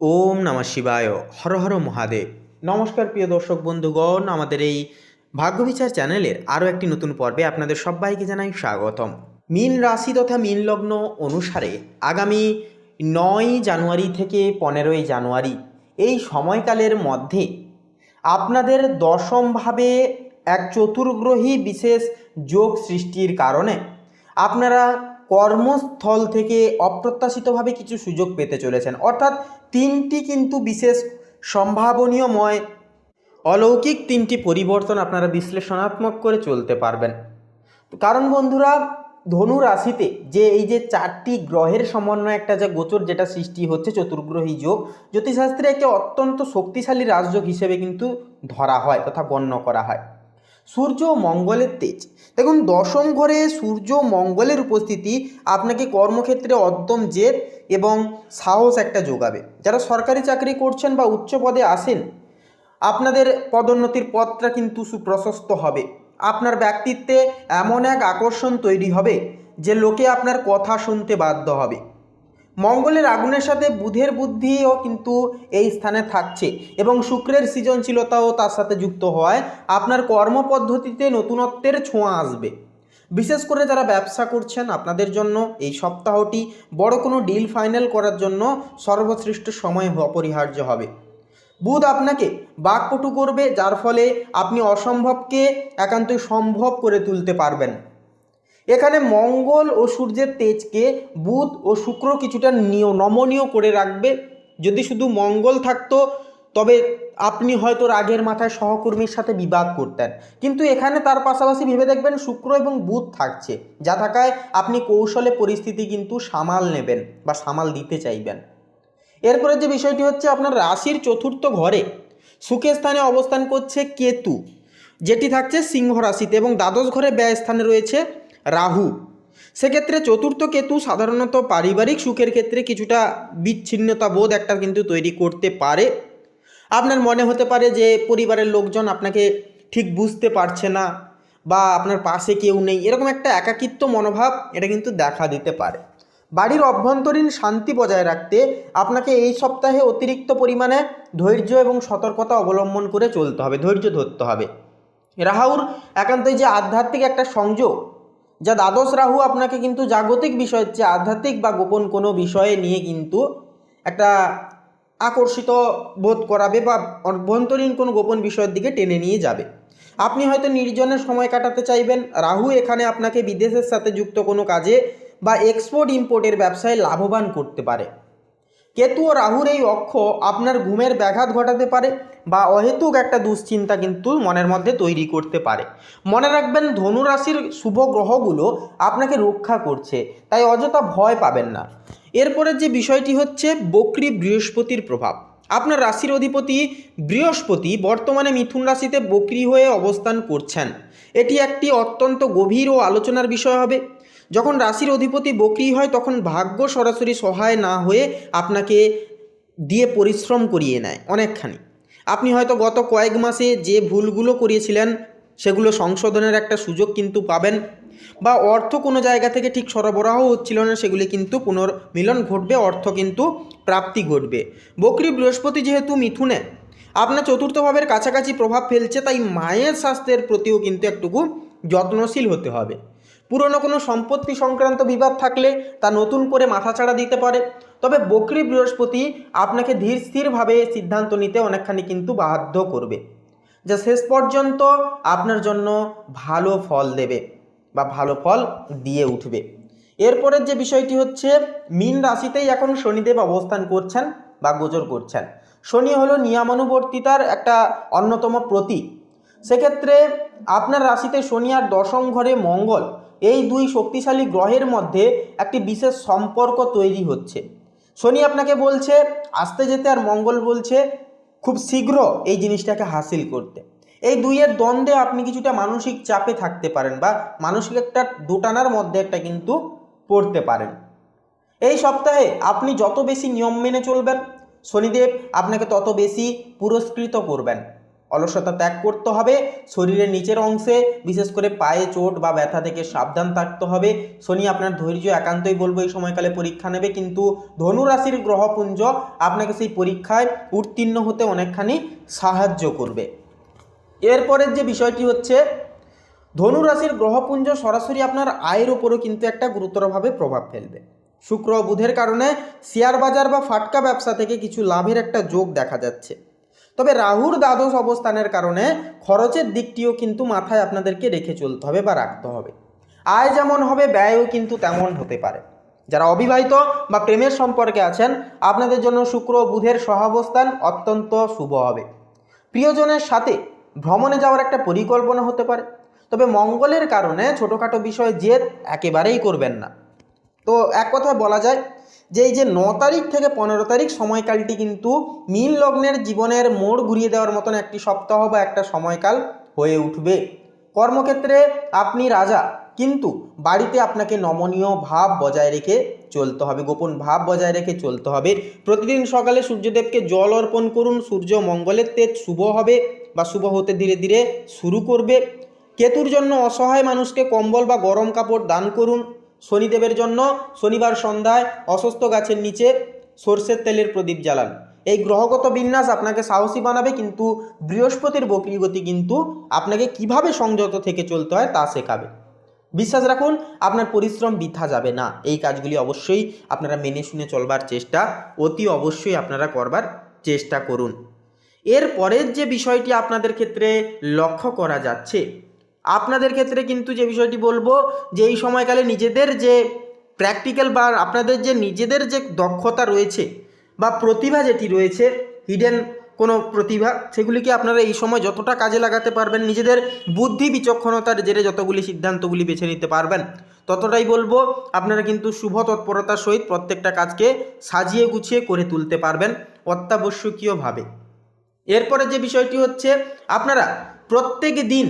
ওম নমঃ শিবায়। হর হর মহাদেব। নমস্কার প্রিয় দর্শক বন্ধুগণ, আমাদের এই ভাগ্যবিচার চ্যানেলের আরও একটি নতুন পর্বে আপনাদের সবাইকে জানাই স্বাগতম। মীন রাশি তথা মীন লগ্ন অনুসারে আগামী 9 জানুয়ারি থেকে 15 জানুয়ারি এই সময়কালের মধ্যে আপনাদের দশমভাবে এক চতুর্গ্রহী বিশেষ যোগ সৃষ্টির কারণে আপনারা কর্মস্থল থেকে অপ্রত্যাশিতভাবে কিছু সুযোগ পেতে চলেছেন। অর্থাৎ তিনটি কিন্তু বিশেষ সম্ভাবনীয়ময় অলৌকিক তিনটি পরিবর্তন আপনারা বিশ্লেষণাত্মক করে চলতে পারবেন। কারণ বন্ধুরা, ধনু রাশিতে যে এই যে 4টি গ্রহের সমন্বয়ে একটা যে গোচর যেটা সৃষ্টি হচ্ছে চতুর্গ্রহী যোগ, জ্যোতিষশাস্ত্রে একটি অত্যন্ত শক্তিশালী রাজযোগ হিসেবে কিন্তু ধরা হয় তথা গণ্য করা হয়। সূর্য ও মঙ্গলের তেজ, দেখুন দশম ঘরে সূর্য মঙ্গলের উপস্থিতি আপনাকে কর্মক্ষেত্রে অদ্যম জেদ এবং সাহস একটা যোগাবে। যারা সরকারি চাকরি করছেন বা উচ্চ পদে আসেন, আপনাদের পদোন্নতির পথটা কিন্তু সুপ্রশস্ত হবে। আপনার ব্যক্তিত্বে এমন এক আকর্ষণ তৈরি হবে যে লোকে আপনার কথা শুনতে বাধ্য হবে। মঙ্গলের আগুনের সাথে বুধের বুদ্ধিও কিন্তু এই স্থানে থাকছে এবং শুক্রের সৃজনশীলতাও তার সাথে যুক্ত হওয়ায় আপনার কর্মপদ্ধতিতে নতুনত্বের ছোঁয়া আসবে। বিশেষ করে যারা ব্যবসা করছেন, আপনাদের জন্য এই সপ্তাহটি বড় কোনো ডিল ফাইনাল করার জন্য সর্বশ্রেষ্ঠ সময় অপরিহার্য হবে। বুধ আপনাকে বাকপটু করবে, যার ফলে আপনি অসম্ভবকে একান্তই সম্ভব করে তুলতে পারবেন। এখানে মঙ্গল ও সূর্যের তেজকে বুধ ও শুক্র কিছুটা নমনীয় করে রাখবে। যদি শুধু মঙ্গল থাকতো তবে আপনি হয়তো রাগের মাথায় সহকর্মীর সাথে বিবাদ করতেন, কিন্তু এখানে তার পাশাপাশি ভেবে দেখবেন শুক্র এবং বুধ থাকছে, যা থাকায় আপনি কৌশলে পরিস্থিতি কিন্তু সামাল নেবেন বা সামাল দিতে চাইবেন। এরপরে যে বিষয়টি হচ্ছে, আপনার রাশির চতুর্থ ঘরে সুখের স্থানে অবস্থান করছে কেতু, যেটি থাকছে সিংহ রাশিতে, এবং দ্বাদশ ঘরে ব্যয় স্থানে রয়েছে রাহু। সেক্ষেত্রে চতুর্থ কেতু সাধারণত পারিবারিক সুখের ক্ষেত্রে কিছুটা বিচ্ছিন্নতা বোধ একটা কিন্তু তৈরি করতে পারে। আপনার মনে হতে পারে যে পরিবারের লোকজন আপনাকে ঠিক বুঝতে পারছে না বা আপনার পাশে কেউ নেই, এরকম একটা একাকিত্ব মনোভাব এটা কিন্তু দেখা দিতে পারে। বাড়ির অভ্যন্তরীণ শান্তি বজায় রাখতে আপনাকে এই সপ্তাহে অতিরিক্ত পরিমাণে ধৈর্য এবং সতর্কতা অবলম্বন করে চলতে হবে, ধৈর্য ধরতে হবে। রাহুর একান্তই যে আধ্যাত্মিক একটা সংযোগ, যা দ্বাদশ রাহু আপনাকে কিন্তু জাগতিক বিষয়ের চেয়ে আধ্যাত্মিক বা গোপন কোনো বিষয়ে নিয়ে কিন্তু একটা আকর্ষিত বোধ করাবে বা অভ্যন্তরীণ কোনো গোপন বিষয়ের দিকে টেনে নিয়ে যাবে। আপনি হয়তো নির্জনের সময় কাটাতে চাইবেন। রাহু এখানে আপনাকে বিদেশের সাথে যুক্ত কোনো কাজে বা এক্সপোর্ট ইম্পোর্টের ব্যবসায় লাভবান করতে পারে। কেতু ও রাহুর এই অক্ষ আপনার ঘুমের ব্যাঘাত ঘটাতে পারে বা অহেতুক একটা দুশ্চিন্তা কিন্তু মনের মধ্যে তৈরি করতে পারে। মনে রাখবেন, ধনুরাশির শুভ গ্রহগুলো আপনাকে রক্ষা করছে, তাই অযথা ভয় পাবেন না। এরপরের যে বিষয়টি হচ্ছে বক্রী বৃহস্পতির প্রভাব। আপনার রাশির অধিপতি বৃহস্পতি বর্তমানে মিথুন রাশিতে বক্রী হয়ে অবস্থান করছেন। এটি একটি অত্যন্ত গভীর ও আলোচনার বিষয় হবে। যখন রাশির অধিপতি বক্রী হয় তখন ভাগ্য সরাসরি সহায় না হয়ে আপনাকে দিয়ে পরিশ্রম করিয়ে নেয় অনেকখানি। আপনি হয়তো গত কয়েক মাসে যে ভুলগুলো করিয়েছিলেন সেগুলো সংশোধনের একটা সুযোগ কিন্তু পাবেন, বা অর্থ কোনো জায়গা থেকে ঠিক সরবরাহ হচ্ছিল না, সেগুলি কিন্তু পুনর্মিলন ঘটবে, অর্থ কিন্তু প্রাপ্তি ঘটবে। বক্রী বৃহস্পতি যেহেতু মিথুনে আপনার চতুর্থ ভাবের কাছাকাছি প্রভাব ফেলছে, তাই মায়ের স্বাস্থ্যের প্রতিও কিন্তু একটুকু যত্নশীল হতে হবে। পুরনো কোনো সম্পত্তি সংক্রান্ত বিবাদ থাকলে তা নতুন করে মাথাচাড়া দিতে পারে। তবে বক্রী বৃহস্পতি আপনাকে ধীর স্থিরভাবে সিদ্ধান্ত নিতে অনেকখানি কিন্তু বাধ্য করবে, যা শেষ পর্যন্ত আপনার জন্য ভালো ফল দেবে বা ভালো ফল দিয়ে উঠবে। এরপরের যে বিষয়টি হচ্ছে, মীন রাশিতেই এখন শনিদেব অবস্থান করছেন বা গোচর করছেন। শনি হলো নিয়মানুবর্তিতার একটা অন্যতম প্রতীক। সেক্ষেত্রে আপনার রাশিতে শনি আর দশম ঘরে মঙ্গল, এই দুই শক্তিশালী গ্রহের মধ্যে একটি বিশেষ সম্পর্ক তৈরি হচ্ছে। শনি আপনাকে বলছে আসতে যেতে, আর মঙ্গল বলছে খুব শীঘ্র এই জিনিসটাকে হাসিল করতে। এই দুইয়ের দ্বন্দ্বে আপনি কিছুটা মানসিক চাপে থাকতে পারেন বা মানসিক একটা দোটানার মধ্যে একটা কিন্তু পড়তে পারেন। এই সপ্তাহে আপনি যত বেশি নিয়ম মেনে চলবেন, শনিদেব আপনাকে তত বেশি পুরস্কৃত করবেন। অলসতা ত্যাগ করতে হবে। শরীরের নিচের অংশে বিশেষ করে পায়ে চোট বা ব্যথা থেকে সাবধান থাকতে হবে। শনি আপনার ধৈর্য একান্তই বলবো এই সময়কালে পরীক্ষা নেবে, কিন্তু ধনু রাশির গ্রহপুঞ্জ আপনাকে সেই পরীক্ষায় উত্তীর্ণ হতে অনেকখানি সাহায্য করবে। এরপরের যে বিষয়টি হচ্ছে, ধনু রাশির গ্রহপুঞ্জ সরাসরি আপনার আয়ের ওপরও কিন্তু একটা গুরুতরভাবে প্রভাব ফেলবে। শুক্র ও বুধের কারণে শেয়ার বাজার বা ফাটকা ব্যবসা থেকে কিছু লাভের একটা যোগ দেখা যাচ্ছে। তবে রাহুর দ্বাদশ অবস্থানের কারণে খরচের দিকটিও কিন্তু মাথায় আপনাদেরকে রেখে চলতে হবে বা রাখতে হবে। আয় যেমন হবে ব্যয়ও কিন্তু তেমন হতে পারে। যারা অবিবাহিত বা প্রেমের সম্পর্কে আছেন, আপনাদের জন্য শুক্র ও বুধের সহাবস্থান অত্যন্ত শুভ হবে। প্রিয়জনের সাথে ভ্রমণে যাওয়ার একটা পরিকল্পনা হতে পারে। তবে মঙ্গলের কারণে ছোটোখাটো বিষয়ে জেদ একেবারেই করবেন না। তো এক কথায় বলা যায় যে এই যে 9 তারিখ থেকে 15 তারিখ সময়কালটি কিন্তু মীন লগ্নের জীবনের মোড় ঘুরিয়ে দেওয়ার মতন একটি সপ্তাহ বা একটা সময়কাল হয়ে উঠবে। কর্মক্ষেত্রে আপনি রাজা, কিন্তু বাড়িতে আপনাকে নমনীয় ভাব বজায় রেখে চলতে হবে, গোপন ভাব বজায় রেখে চলতে হবে। প্রতিদিন সকালে সূর্যদেবকে জল অর্পণ করুন। সূর্য মঙ্গলের তেজ শুভ হবে বা শুভ হতে ধীরে ধীরে শুরু করবে। কেতুর জন্য অসহায় মানুষকে কম্বল বা গরম কাপড় দান করুন। শনিদেবের জন্য শনিবার সন্ধ্যায় অশ্বত্থ গাছের নিচে সর্ষের তেলের প্রদীপ জ্বালান। এই গ্রহগত বিন্যাস আপনাকে সাহসী বানাবে, কিন্তু বৃহস্পতির বক্রীগতি কিন্তু আপনাকে কিভাবে সংযত থেকে চলতে হয় তা শেখাবে। বিশ্বাস রাখুন, আপনার পরিশ্রম বৃথা যাবে না। এই কাজগুলি অবশ্যই আপনারা মেনে শুনে চলবার চেষ্টা অতি অবশ্যই আপনারা করবার চেষ্টা করুন। এর পরের যে বিষয়টি আপনাদের ক্ষেত্রে লক্ষ্য করা যাচ্ছে, আপনাদের ক্ষেত্রে কিন্তু যে বিষয়টি বলবো যে এই সময়কালে নিজেদের যে প্র্যাকটিক্যাল বা আপনাদের যে নিজেদের যে দক্ষতা রয়েছে বা প্রতিভা যেটি রয়েছে, হিডেন কোনো প্রতিভা, সেগুলিকে আপনারা এই সময় যতটা কাজে লাগাতে পারবেন, নিজেদের বুদ্ধি বিচক্ষণতার জেরে যতগুলি সিদ্ধান্তগুলি বেছে নিতে পারবেন, ততটাই বলবো আপনারা কিন্তু শুভ তৎপরতার সহিত প্রত্যেকটা কাজকে সাজিয়ে গুছিয়ে করে তুলতে পারবেন অত্যাবশ্যকীয়ভাবে। এরপরে যে বিষয়টি হচ্ছে, আপনারা প্রত্যেক দিন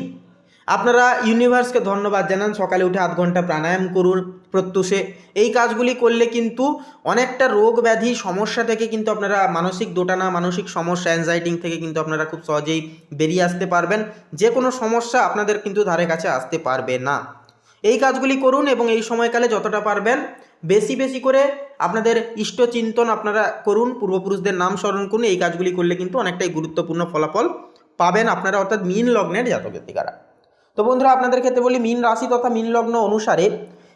আপনারা ইউনিভার্সকে ধন্যবাদ জানান। সকালে উঠে 8 ঘন্টা প্রাণায়াম করুন প্রত্যুষে। এই কাজগুলি করলে কিন্তু অনেকটা রোগ ব্যাধি সমস্যা থেকে কিন্তু আপনারা মানসিক দোটানা, মানসিক সমস্যা, অ্যাংজাইটি থেকে কিন্তু আপনারা খুব সহজেই বেরিয়ে আসতে পারবেন। যে কোনো সমস্যা আপনাদের কিন্তু ধারে কাছে আসতে পারবে না। এই কাজগুলি করুন এবং এই সময়কালে যতটা পারবেন বেশি বেশি করে আপনাদের ইষ্টচিন্তন আপনারা করুন, পূর্বপুরুষদের নাম স্মরণ করুন। এই কাজগুলি করলে কিন্তু অনেকটাই গুরুত্বপূর্ণ ফলাফল পাবেন আপনারা, অর্থাৎ মীন লগ্নের জাতক জাতিকারা। তো বন্ধুরা, আপনাদের ক্ষেত্রে বলি মীন রাশি তথা মীন লগ্ন অনুসারে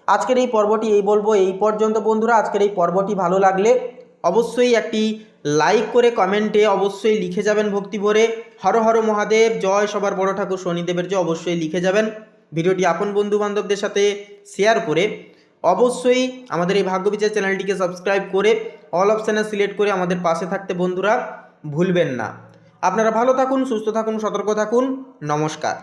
আজকের এই পর্বটি এই পর্যন্ত। বন্ধুরা, আজকের এই পর্বটি ভালো লাগলে অবশ্যই একটি লাইক করে কমেন্টে অবশ্যই লিখে যাবেন ভক্তি ভরে হর হর মহাদেব, জয় সবার বড় ঠাকুর শনিদেবের জয় অবশ্যই লিখে যাবেন। ভিডিওটি আপন বন্ধু বান্ধবদের সাথে শেয়ার করে অবশ্যই আমাদের এই ভাগ্যবিচার চ্যানেলটিকে সাবস্ক্রাইব করে অল অপশানে সিলেক্ট করে আমাদের পাশে থাকতে বন্ধুরা ভুলবেন না। আপনারা ভালো থাকুন, সুস্থ থাকুন, সতর্ক থাকুন। নমস্কার।